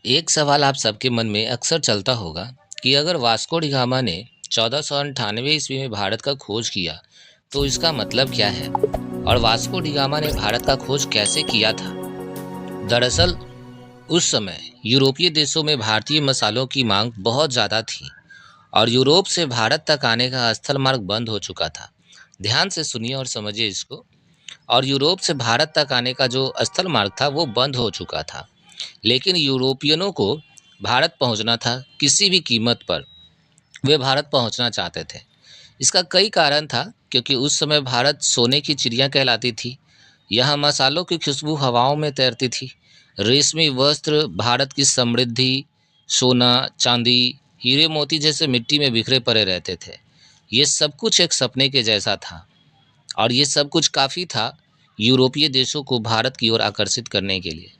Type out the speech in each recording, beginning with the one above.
एक सवाल आप सबके मन में अक्सर चलता होगा कि अगर वास्को डी गामा ने 1498 ईस्वी में भारत का खोज किया तो इसका मतलब क्या है और वास्को डी गामा ने भारत का खोज कैसे किया था। दरअसल उस समय यूरोपीय देशों में भारतीय मसालों की मांग बहुत ज़्यादा थी और यूरोप से भारत तक आने का स्थल मार्ग बंद हो चुका था। ध्यान से सुनिए और समझिए इसको। और यूरोप से भारत तक आने का जो स्थल मार्ग था वो बंद हो चुका था, लेकिन यूरोपियनों को भारत पहुंचना था किसी भी कीमत पर। वे भारत पहुंचना चाहते थे। इसका कई कारण था, क्योंकि उस समय भारत सोने की चिड़िया कहलाती थी। यहाँ मसालों की खुशबू हवाओं में तैरती थी। रेशमी वस्त्र भारत की समृद्धि, सोना चांदी, हीरे मोती जैसे मिट्टी में बिखरे पड़े रहते थे। ये सब कुछ एक सपने के जैसा था और ये सब कुछ काफ़ी था यूरोपीय देशों को भारत की ओर आकर्षित करने के लिए।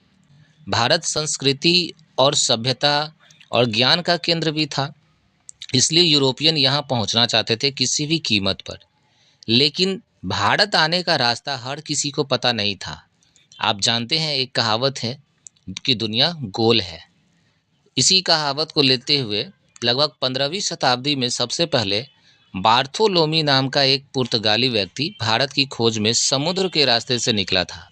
भारत संस्कृति और सभ्यता और ज्ञान का केंद्र भी था, इसलिए यूरोपियन यहाँ पहुँचना चाहते थे किसी भी कीमत पर। लेकिन भारत आने का रास्ता हर किसी को पता नहीं था। आप जानते हैं, एक कहावत है कि दुनिया गोल है। इसी कहावत को लेते हुए लगभग 15वीं शताब्दी में सबसे पहले बार्थोलोमी नाम का एक पुर्तगाली व्यक्ति भारत की खोज में समुद्र के रास्ते से निकला था,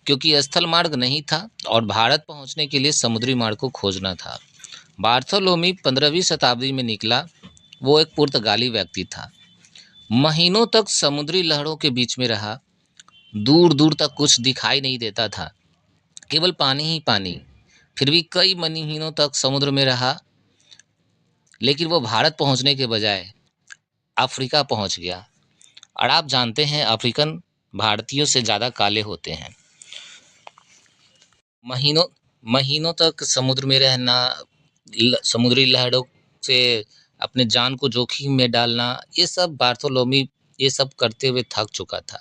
क्योंकि स्थल मार्ग नहीं था और भारत पहुंचने के लिए समुद्री मार्ग को खोजना था। बार्थोलोमी 15वीं शताब्दी में निकला। वो एक पुर्तगाली व्यक्ति था। महीनों तक समुद्री लहरों के बीच में रहा। दूर दूर तक कुछ दिखाई नहीं देता था, केवल पानी ही पानी। फिर भी कई महीनों तक समुद्र में रहा, लेकिन वो भारत पहुंचने के बजाय अफ्रीका पहुंच गया। और आप जानते हैं, अफ्रीकन भारतीयों से ज़्यादा काले होते हैं। महीनों महीनों तक समुद्र में रहना, समुद्री लहरों से अपने जान को जोखिम में डालना, ये सब बार्थोलोमी ये सब करते हुए थक चुका था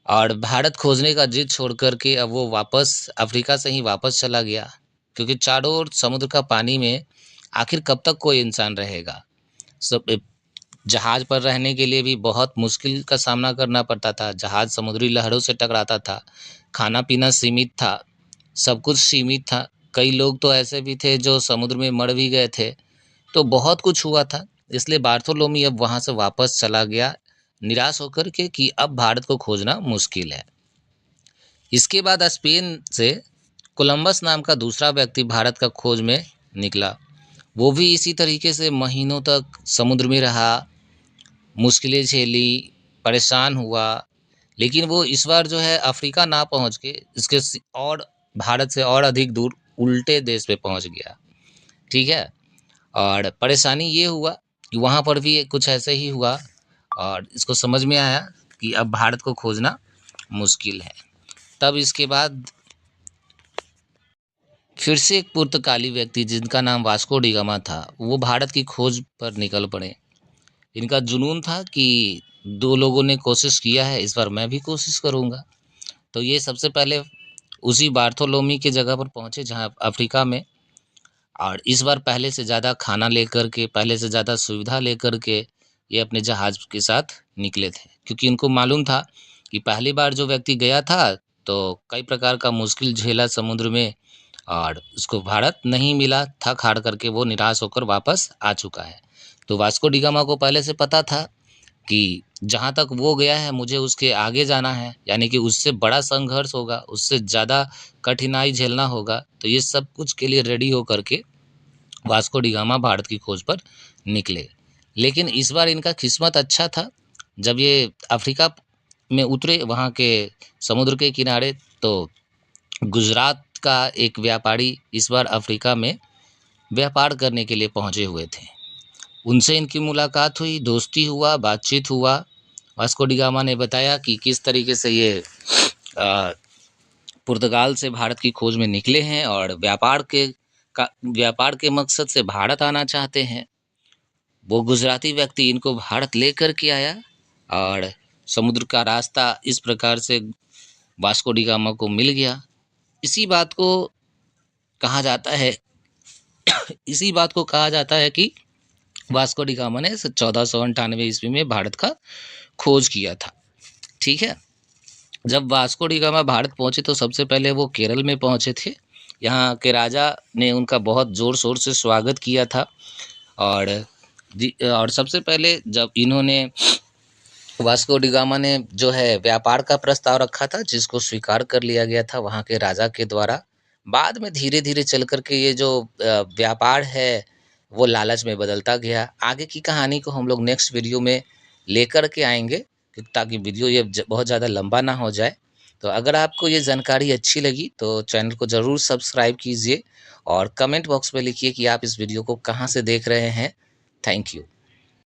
और भारत खोजने का जिद छोड़ कर के अब वो वापस अफ्रीका से ही वापस चला गया, क्योंकि चारों ओर समुद्र का पानी में आखिर कब तक कोई इंसान रहेगा। सब जहाज पर रहने के लिए भी बहुत मुश्किल का सामना करना पड़ता था। जहाज समुद्री लहरों से टकराता था, खाना पीना सीमित था, सब कुछ सीमित था। कई लोग तो ऐसे भी थे जो समुद्र में मर भी गए थे। तो बहुत कुछ हुआ था, इसलिए बार्थोलोमी अब वहाँ से वापस चला गया, निराश होकर के कि अब भारत को खोजना मुश्किल है। इसके बाद स्पेन से कोलंबस नाम का दूसरा व्यक्ति भारत का खोज में निकला। वो भी इसी तरीके से महीनों तक समुद्र में रहा, मुश्किलें झेली, परेशान हुआ, लेकिन वो इस बार जो है अफ्रीका ना पहुंच के इसके और भारत से और अधिक दूर उल्टे देश पे पहुंच गया। ठीक है। और परेशानी ये हुआ कि वहाँ पर भी कुछ ऐसे ही हुआ और इसको समझ में आया कि अब भारत को खोजना मुश्किल है। तब इसके बाद फिर से एक पुर्तगाली व्यक्ति जिनका नाम वास्को डी गामा था, वो भारत की खोज पर निकल पड़े। इनका जुनून था कि दो लोगों ने कोशिश किया है, इस बार मैं भी कोशिश करूँगा। तो ये सबसे पहले उसी बार्थोलोमी की जगह पर पहुँचे जहाँ अफ्रीका में, और इस बार पहले से ज़्यादा खाना लेकर के, पहले से ज़्यादा सुविधा लेकर के ये अपने जहाज़ के साथ निकले थे, क्योंकि उनको मालूम था कि पहली बार जो व्यक्ति गया था तो कई प्रकार का मुश्किल झेला समुद्र में और उसको भारत नहीं मिला। थक हार करके वो निराश होकर वापस आ चुका है। तो वास्को डी गामा को पहले से पता था कि जहाँ तक वो गया है मुझे उसके आगे जाना है, यानी कि उससे बड़ा संघर्ष होगा, उससे ज़्यादा कठिनाई झेलना होगा। तो ये सब कुछ के लिए रेडी हो करके वास्को डी गामा भारत की खोज पर निकले। लेकिन इस बार इनका किस्मत अच्छा था। जब ये अफ्रीका में उतरे वहाँ के समुद्र के किनारे, तो गुजरात का एक व्यापारी इस बार अफ्रीका में व्यापार करने के लिए पहुँचे हुए थे। उनसे इनकी मुलाकात हुई, दोस्ती हुआ, बातचीत हुआ। वास्को डी गामा ने बताया कि किस तरीके से ये पुर्तगाल से भारत की खोज में निकले हैं और व्यापार के मकसद से भारत आना चाहते हैं। वो गुजराती व्यक्ति इनको भारत लेकर के आया और समुद्र का रास्ता इस प्रकार से वास्को डी गामा को मिल गया। इसी बात को कहा जाता है इसी बात को कहा जाता है कि वास्को डी गामा ने 1498 ईस्वी में भारत का खोज किया था। ठीक है। जब वास्को डी गामा भारत पहुंचे तो सबसे पहले वो केरल में पहुंचे थे। यहाँ के राजा ने उनका बहुत ज़ोर शोर से स्वागत किया था। और और सबसे पहले जब इन्होंने वास्को डी गामा ने जो है व्यापार का प्रस्ताव रखा था, जिसको स्वीकार कर लिया गया था वहाँ के राजा के द्वारा। बाद में धीरे-धीरे चल कर के ये जो व्यापार है, वो लालच में बदलता गया। आगे की कहानी को हम लोग नेक्स्ट वीडियो में लेकर के आएँगे, ताकि वीडियो ये बहुत ज़्यादा लंबा ना हो जाए। तो अगर आपको ये जानकारी अच्छी लगी तो चैनल को ज़रूर सब्सक्राइब कीजिए और कमेंट बॉक्स में लिखिए कि आप इस वीडियो को कहाँ से देख रहे हैं। Thank you.